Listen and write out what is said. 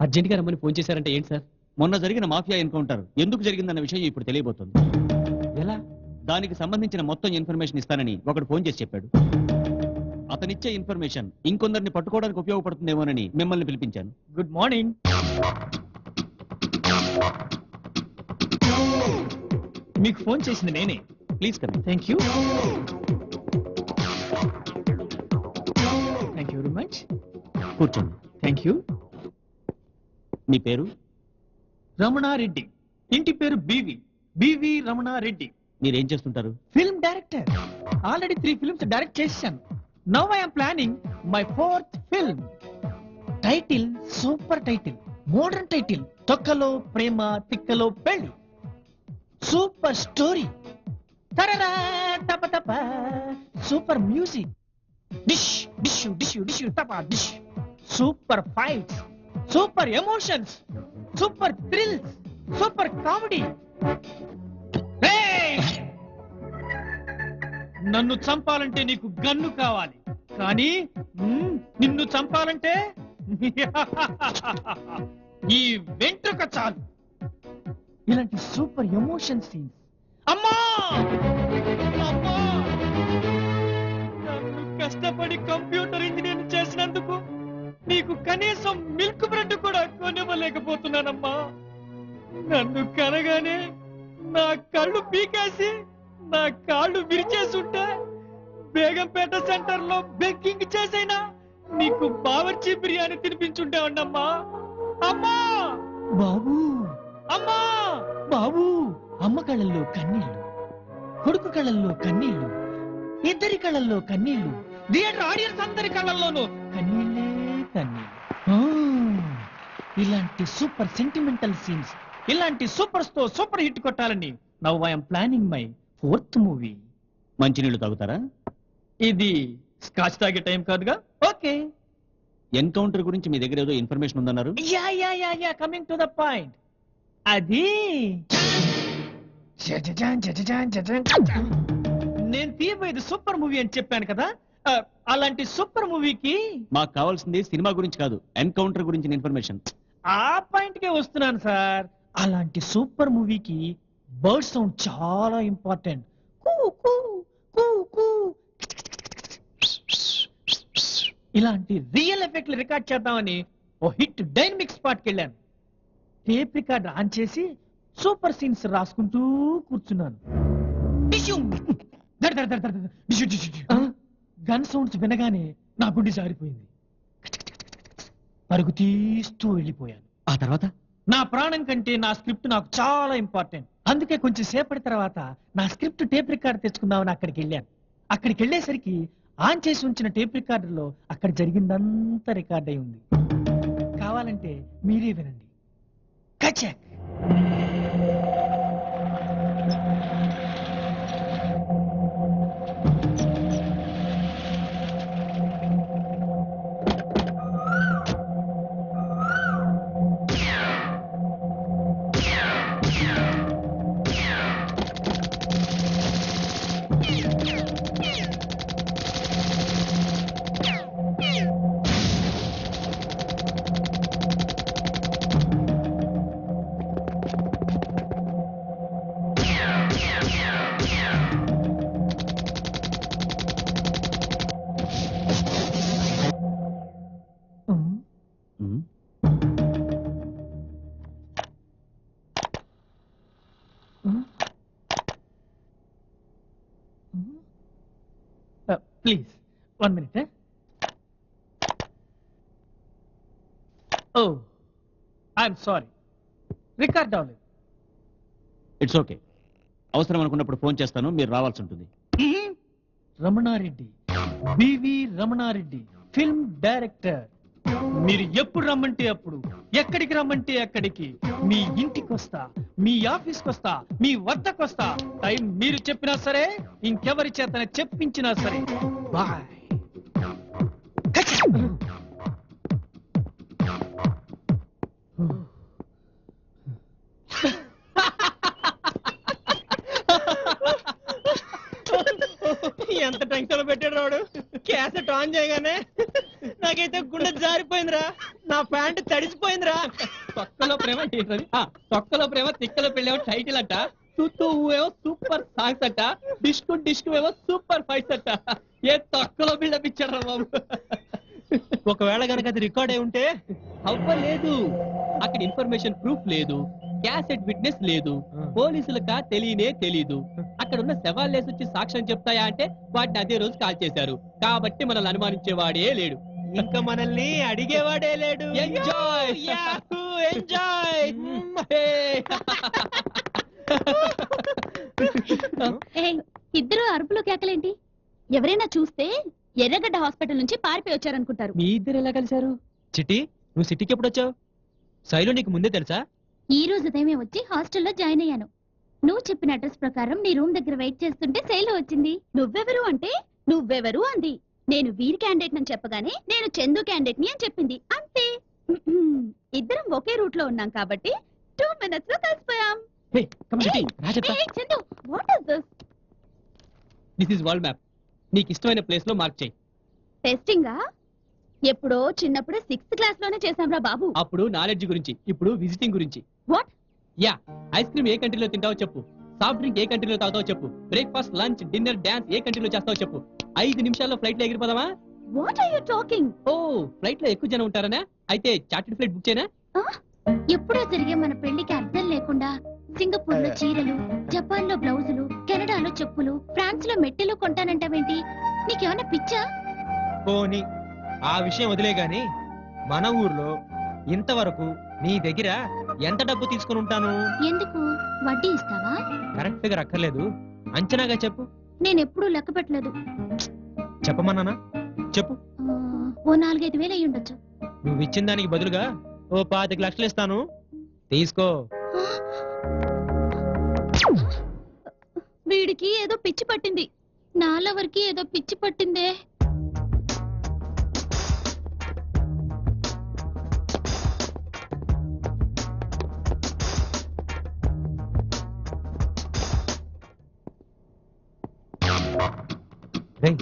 అర్జెంట్గా రమ్మని ఫోన్ చేశారంటే ఏంటి సార్? మొన్న జరిగిన మాఫియా ఎన్కౌంటర్ ఎందుకు జరిగిందన్న విషయం ఇప్పుడు తెలియబోతుంది. ఎలా? దానికి సంబంధించిన మొత్తం ఇన్ఫర్మేషన్ ఇస్తానని ఒకడు ఫోన్ చేసి చెప్పాడు. అతనిచ్చే ఇన్ఫర్మేషన్ ఇంకొందరిని పట్టుకోవడానికి ఉపయోగపడుతుందేమోనని మిమ్మల్ని పిలిపించాను. Good morning. మీకు ఫోన్ చేసింది నేనే. Please come. Thank you. Thank you very much. కూర్చోండి. Thank you. మీ పేరు? రమణారెడ్డి. ఇంటి పేరు బివి రమణారెడ్డి. మీరేం చేస్తుంటారు? Film director. Already 3 films direct చేశాను. Now I am planning my 4th film. Title super title, modern title. తొక్కలో ప్రేమ తిక్కలో పెళ్లి. Super story. తరరా తప తప. Super music. Dish dish dish dish తప dish. Super fights, super emotions, super thrills, super comedy. నన్ను చంపాలంటే నీకు గన్ను కావాలి, కానీ నిన్ను చంపాలంటే ఈ వెంట్రుక చాలు. ఇలాంటి సూపర్ ఎమోషన్ సీన్స్. అమ్మా అమ్మా, నన్ను కష్టపడి కంప్యూటర్ ఇంజనీర్ చేసినందుకు నీకు కనీసం మిల్క్ బ్రెడ్ కూడా కొనివ్వలేకపోతున్నానమ్మా. నన్ను కనగానే నా కళ్ళు పీకేసి నా కాళ్ళు విరిచేసుంటే బేగంపేట సెంటర్ లో బెగ్గింగ్ చేసైనా నీకు బావర్చి బిర్యానీ తినిపించుంటావన్నమ్మా. అమ్మా బాబు, అమ్మా బాబు. అమ్మ కళ్ళల్లో కన్నీళ్లు, కొడుకు కళ్ళల్లో కన్నీళ్లు, ఇద్దరి కళ్ళల్లో కన్నీళ్లు, థియేటర్ ఆడియన్స్ అందరి కళ్ళల్లోనూ కన్నీళ్ళే కన్నీళ్ళు. ఇలాంటి సూపర్ సెంటిమెంటల్ సీన్స్, ఇలాంటి సూపర్స్ తో సూపర్ హిట్ కొట్టాలని now I'm planning my 4th movie. మంచినీళ్ళు తాగుతారా? ఇది స్కాచ్ తాగే టైం కాదుగా. ఓకే. ఎన్కౌంటర్ గురించి మీ దగ్గర ఏదో ఇన్ఫర్మేషన్ ఉందన్నారు. Coming to the point. అది నేను తీయబోయేది సూపర్ మూవీ అని చెప్పాను కదా. అలాంటి సూపర్ మూవీకి మాకు కావాల్సింది సినిమా గురించి కాదు, ఎన్కౌంటర్ గురించిన ఇన్ఫర్మేషన్. ఆ పాయింట్ కే వస్తున్నాను సార్. అలాంటి సూపర్ మూవీకి బర్డ్ సౌండ్ చాలా ఇంపార్టెంట్. ఇలాంటి రియల్ ఎఫెక్ట్లు రికార్డ్ చేద్దామని ఓ హిట్ డైనమిక్ స్పాట్కి వెళ్ళాను. టేప్ రికార్డ్ ఆన్ చేసి సూపర్ సీన్స్ రాసుకుంటూ కూర్చున్నాను. గన్ సౌండ్స్ వినగానే నా గుండె జారిపోయింది. పరుగు తీస్తూ వెళ్ళిపోయాను. ఆ తర్వాత నా ప్రాణం కంటే నా స్క్రిప్ట్ నాకు చాలా ఇంపార్టెంట్. అందుకే కొంచెం సేపటి తర్వాత నా స్క్రిప్ట్ టేప్ రికార్డ్ తెచ్చుకుందామని అక్కడికి వెళ్ళాను. అక్కడికి వెళ్ళేసరికి ఆన్ చేసి ఉంచిన టేప్ రికార్డులో అక్కడ జరిగిందంతా రికార్డ్ అయి ఉంది. కావాలంటే మీరే వినండి. కచక్. Please, 1 minute. Oh, I'm sorry. Record అవ్వలేదు. It's okay. అవసరం అనుకున్నప్పుడు ఫోన్ చేస్తాను, మీరు రావాల్సి ఉంటుంది. Ramana Reddy, BV Ramana Reddy, film director. మీరు ఎప్పుడు రమ్మంటే అప్పుడు, ఎక్కడికి రమ్మంటే అక్కడికి, మీ ఇంటికి వస్తా, మీ ఆఫీస్కి వస్తా, మీ వద్దకు వస్తా. టైం మీరు చెప్పినా సరే, ఇంకెవరి చేతనే చెప్పించినా సరే. బాయ్. ఎంత టెన్షన్ పెట్టాడు రాడు. క్యాసెట్ ఆన్ చేయగానే నాకైతే గుండె జారిపోయిందిరా. నా ప్యాంట్ తడిసిపోయిందిరా. తొక్కలో ప్రేమ ఏంటది? తొక్కలో ప్రేమ తిక్కలో పెళ్ళేమో టైటిల్ అంట, తుత్తు ఏమో సూపర్ సాంగ్స్ అంట, డిస్కు ఏమో సూపర్ ఫైట్స్ అంట. ఏ తొక్కలో బిల్డప్ ఇచ్చారా బాబు? ఒకవేళ గనక అది రికార్డ్ అయి ఉంటే అవ్వలేదు. అక్కడ ఇన్ఫర్మేషన్ ప్రూఫ్ లేదు, క్యాసెట్ విట్నెస్ లేదు, పోలీసులకా తెలియనే తెలీదు. అక్కడ ఉన్న శవాలేసి వచ్చి సాక్ష్యం చెప్తాయా అంటే వాటిని అదే రోజు కాల్ చేశారు. కాబట్టి మనల్ని అనుమానించేవాడే లేడు, ఇంకా మనల్ని అడిగేవాడే లేడు. Enjoy enjoy. ఏయ్, ఇద్దరు అరుపులు కేకలేంటి? ఎవరైనా చూస్తే ఎర్రగడ్డ హాస్పిటల్ నుంచి పారిపోయి వచ్చారనుకుంటారు. మీ ఇద్దరు ఎలా కలిశారు? చిట్టి, నువ్వు సిటీకి ఎప్పుడు వచ్చావు? శైలు నీకు ముందే తెలుసా? ఈ రోజు ఉదయమే వచ్చి హాస్టల్లో జాయిన్ అయ్యాను. నువ్వు చెప్పిన అడ్రస్ ప్రకారం నీ రూమ్ దగ్గర వెయిట్ చేస్తుంటే శైలు వచ్చింది. నువ్వెవరు అంటే నువ్వెవరు అంది. నేను వీరి క్యాండిడేట్ అని చెప్పగానే నేను చందు క్యాండిడేట్ ని అని చెప్పింది. అంతే. ఇద్దరం ఒకే రూట్ లో ఉన్నాం కాబట్టి 2 minutes లో కలిసిపోయాం. Hey, come on, Kitty, రా చెప్తా. ఏయ్, Chandu, what is this? This is world map. నీకు ఇష్టమైన ప్లేస్ లో మార్క్ చేయి. టెస్టింగా? ఎప్పుడో చిన్నప్పుడే 6th క్లాస్ లోనే చేశాంరా బాబు. అప్పుడు నాలెడ్జ్ గురించి, ఇప్పుడు విజిటింగ్ గురించి. వాట్? యా, ఐస్ క్రీమ్ ఏ కంట్రీలో తింటావో చెప్పు, సాఫ్ట్ డ్రింక్ ఏ కంట్రీలో తాగుతావో చెప్పు, బ్రేక్ఫాస్ట్ లంచ్ డిన్నర్ డాన్స్ ఏ కంట్రీలో చేస్తావో చెప్పు. 5 నిమిషాల్లో ఫ్లైట్ లో ఎగిరిపోదామా? What are you talking? Oh, flight లో ఎక్కువ జనం ఉంటారనా? అయితే చార్టెడ్ ఫ్లైట్ బుక్ చేయనా? ఎప్పుడో జరిగే మన పెళ్లికి అర్థం లేకుండా సింగపూర్ లో చీరలు, జపాన్ లో బ్లౌజులు, కెనడాలో చెప్పులు, ఫ్రాన్స్ లో మెట్టెలు కొంటానంటావేంటి? నీకేమన్నా పిచ్చా? పోనీ ఆ విషయం వదిలే గాని, మన ఊర్లో ఇంతవరకు నీ దగ్గర ఎంత డబ్బు తీసుకుని ఉంటాను? ఎందుకు? వడ్డీ ఇస్తావా? కరెక్ట్ ఫిగర్ అక్కర్లేదు, అంచనాగా చెప్పు. నేనెప్పుడూ లెక్క పెట్టలేదు. చెప్పమన్నానా? చెప్పు. ఓ 4-5 వేలు అయి ఉండొచ్చు. నువ్వు ఇచ్చిన దానికి బదులుగా ఓ 25 లక్షలు ఇస్తాను, తీసుకో. వీడికి ఏదో పిచ్చి పట్టింది. నాలవరికి ఏదో పిచ్చి పట్టిందే. రేయ్,